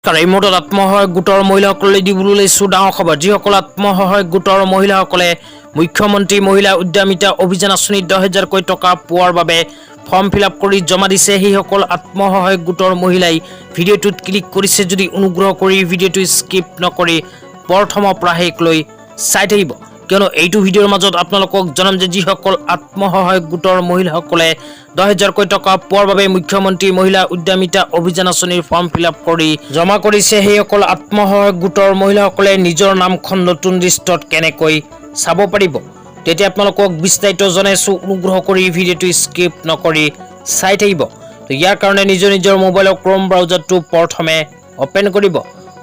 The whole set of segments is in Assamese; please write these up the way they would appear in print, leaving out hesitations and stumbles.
নমস্কাৰ। এই মুহূৰ্তত আত্মসহায়ক গোটৰ মহিলাসকলে দিবলৈ লৈছো ডাঙৰ খবৰ। যিসকল আত্মসহায়ক গোটৰ মহিলাসকলে মুখ্যমন্ত্ৰী মহিলা উদ্যমিতা অভিযান আঁচনি 10,000কৈ টকা পোৱাৰ বাবে ফৰ্ম ফিল আপ কৰি জমা দিছে, সেইসকল আত্মসহায়ক গোটৰ মহিলাই ভিডিঅ'টোত ক্লিক কৰিছে। যদি অনুগ্ৰহ কৰি ভিডিঅ'টো স্কিপ নকৰি প্ৰথমৰ পৰা শেষলৈ চাই থাকিব, কিয়নো এইটো ভিডিঅ'ৰ মাজত আপোনালোকক জনাম যে যিসকল আত্মসহায়ক গোটৰ মহিলাসকলে 10,000কৈ টকা পোৱাৰ বাবে মুখ্যমন্ত্ৰী মহিলা উদ্যমিতা অভিযান আঁচনিৰ ফৰ্ম ফিল আপ কৰি জমা কৰিছে, সেইসকল আত্মসহায়ক গোটৰ মহিলাসকলে নিজৰ নামখন নতুন লিষ্টত কেনেকৈ চাব পাৰিব, তেতিয়া আপোনালোকক বিস্তাৰিত জনাইছো। অনুগ্ৰহ কৰি ভিডিঅ'টো স্কিপ নকৰি চাই থাকিব। তো ইয়াৰ কাৰণে নিজৰ মোবাইলৰ ক্ৰোম ব্ৰাউজাৰটো প্ৰথমে অপেন কৰিব।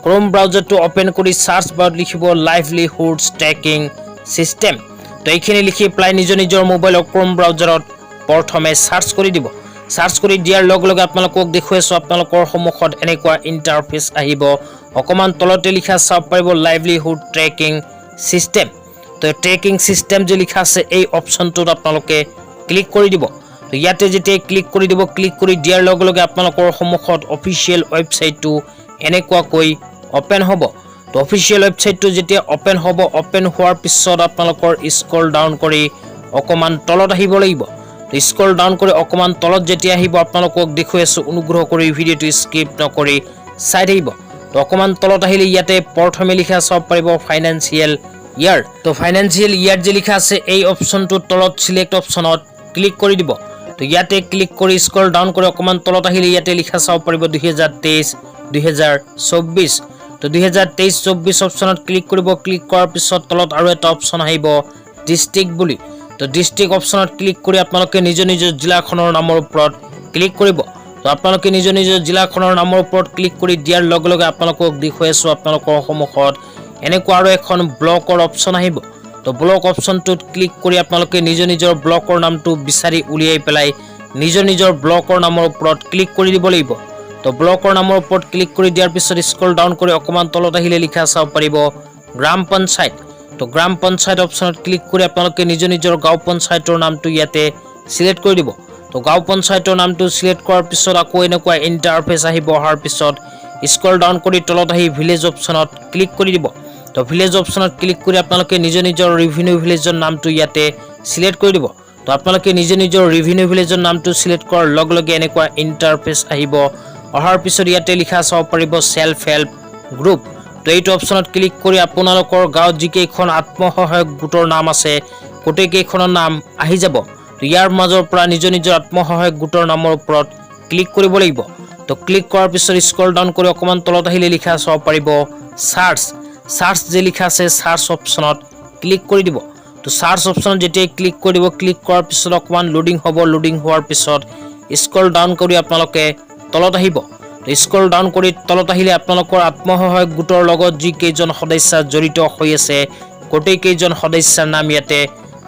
ক্ৰোম ব্ৰাউজাৰটো অপেন কৰি সাৰ্চ বাৰত লিখিব লাইভলিহুড ট্ৰেকিং সিস্টেম। তো এইখিনি লিখি পেলাই নিজৰ মোবাইলৰ ক্ৰোম ব্ৰাউজাৰত প্ৰথমে সাৰ্চ কৰি দিব। সাৰ্চ কৰি দিয়াৰ লগে লগে আপোনালোকক দেখুৱাইছো আপোনালোকৰ সন্মুখত এনেকুৱা ইণ্টাৰফেচ আহিব। অকমান তলতে লিখা চাব পাৰিব লাইভলিহুড ট্ৰেকিং সিস্টেম। তো ট্ৰেকিং সিস্টেম যে লিখা আছে এই অপশ্যনটোত আপোনালোকে ক্লিক কৰি দিব। তো ইয়াতে যেতিয়া ক্লিক কৰি দিব, ক্লিক কৰি দিয়াৰ লগে লগে আপোনালোকৰ সন্মুখত অফিচিয়েল ৱেবছাইটটো এনেকুৱাকৈ অপেন হ'ব। তো অফিচিয়েল ৱেবছাইটটো যেতিয়া অপেন হ'ব, অপেন হোৱাৰ পিছত আপোনালোকৰ স্ক্ৰল ডাউন কৰি অকমান তলত আহিব লাগিব। তো স্ক্ৰল ডাউন কৰি অকমান তলত যেতিয়া আহিব আপোনালোকক দেখুৱাইছো, অনুগ্ৰহ কৰি ভিডিঅ'টো স্কিপ নকৰি চাই থাকিব। তো অকমান তলত আহিলে ইয়াতে প্ৰথমে লিখা চাব পাৰিব ফাইনেন্সিয়েল ইয়াৰ। তো ফাইনেন্সিয়েল ইয়াৰ যে লিখা আছে এই অপশ্যনটোৰ তলত চিলেক্ট অপশ্যনত ক্লিক কৰি দিব। তো ইয়াতে ক্লিক কৰি স্ক্ৰল ডাউন কৰি অকমান তলত আহিলে ইয়াতে লিখা চাব পাৰিব 2023-2024। তো 2023-24 অপশ্যনত ক্লিক কৰিব। ক্লিক কৰাৰ পিছত তলত আৰু এটা অপশ্যন আহিব ডিষ্ট্ৰিক্ট বুলি। তো ডিষ্ট্ৰিক্ট অপশ্যনত ক্লিক কৰি আপোনালোকে নিজৰ জিলাখনৰ নামৰ ওপৰত ক্লিক কৰিব। তো আপোনালোকে নিজৰ জিলাখনৰ নামৰ ওপৰত ক্লিক কৰি দিয়াৰ লগে লগে আপোনালোকক দেখুৱাইছো আপোনালোকৰ সন্মুখত এনেকুৱা আৰু এখন ব্লকৰ অপশ্যন আহিব। তো ব্লক অপশ্যনটোত ক্লিক কৰি আপোনালোকে নিজৰ ব্লকৰ নামটো বিচাৰি উলিয়াই পেলাই নিজৰ ব্লকৰ নামৰ ওপৰত ক্লিক কৰি দিব লাগিব। তো ব্লকৰ নামৰ ওপৰত ক্লিক কৰি দিয়াৰ পিছত স্ক্ৰল ডাউন কৰি অকমান তলত আহিলে লিখা চাব পাৰিব গ্ৰাম পঞ্চায়ত। তো গ্ৰাম পঞ্চায়ত অপশ্যনত ক্লিক কৰি আপোনালোকে নিজৰ গাঁও পঞ্চায়তৰ নামটো ইয়াতে সিলেক্ট কৰি দিব। তো গাঁও পঞ্চায়তৰ নামটো সিলেক্ট কৰাৰ পিছত আকৌ এনেকুৱা ইণ্টাৰফেচ আহিব। অহাৰ পিছত স্ক্ৰল ডাউন কৰি তলত আহি ভিলেজ অপশ্যনত ক্লিক কৰি দিব। তো ভিলেজ অপশ্যনত ক্লিক কৰি আপোনালোকে নিজৰ ৰেভিনিউ ভিলেজৰ নামটো ইয়াতে সিলেক্ট কৰি দিব। তো আপোনালোকে নিজৰ ৰেভিনিউ ভিলেজৰ নামটো সিলেক্ট কৰাৰ লগে লগে এনেকুৱা ইণ্টাৰফেচ আহিব। অহাৰ পিছত ইয়াতে লিখা চাব পাৰিব সেল্ফ হেল্প গ্ৰুপ। তো এইটো অপশ্যনত ক্লিক কৰি আপোনালোকৰ গাঁৱত যিকেইখন আত্মসহায়ক গোটৰ নাম আছে গোটেইকেইখনৰ নাম আহি যাব। তো ইয়াৰ মাজৰ পৰা নিজৰ আত্মসহায়ক গোটৰ নামৰ ওপৰত ক্লিক কৰিব লাগিব। তো ক্লিক কৰাৰ পিছত স্ক্ৰল ডাউন কৰি অকমান তলত আহিলে লিখা চাব পাৰিব সাৰ্চ যে লিখা আছে সাৰ্চ অপশ্যনত ক্লিক কৰি দিব। তো সাৰ্চ অপশ্যনত যেতিয়া ক্লিক কৰি দিব, ক্লিক কৰাৰ পিছত অকমান লোডিং হ'ব। লোডিং হোৱাৰ পিছত স্ক্ৰল ডাউন কৰি আপোনালোকে তলত আহিব। তো স্ক্ৰল ডাউন কৰি তলত আহিলে আপোনালোকৰ আত্মসহায়ক গোটৰ লগত যি কেইজন সদস্য জড়িত হৈ আছে গোটেইকেইজন সদস্যৰ নাম ইয়াতে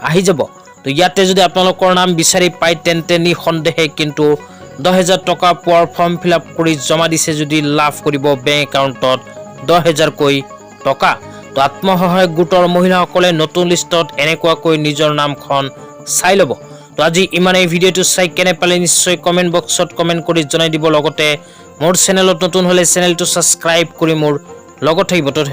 আহি যাব। তো ইয়াতে যদি আপোনালোকৰ নাম বিচাৰি পায় তেন্তে নিঃসন্দেহে কিন্তু 10,000 টকা পোৱাৰ ফৰ্ম ফিল আপ কৰি জমা দিছে যদি লাভ কৰিব বেংক একাউণ্টত 10,000কৈ টকা। তো আত্মসহায়ক গোটৰ মহিলাসকলে নতুন লিষ্টত এনেকুৱাকৈ নিজৰ নামখন চাই ল'ব। তো আজি ইমানেই। ভিডিঅ'টো চাই কেনে পালে নিশ্চয় কমেণ্ট বক্সত কমেণ্ট কৰি জনাই দিব। লগতে মোৰ চেনেলত নতুন হ'লে চেনেলটো ছাবস্ক্ৰাইব কৰি মোৰ লগত থাকিব।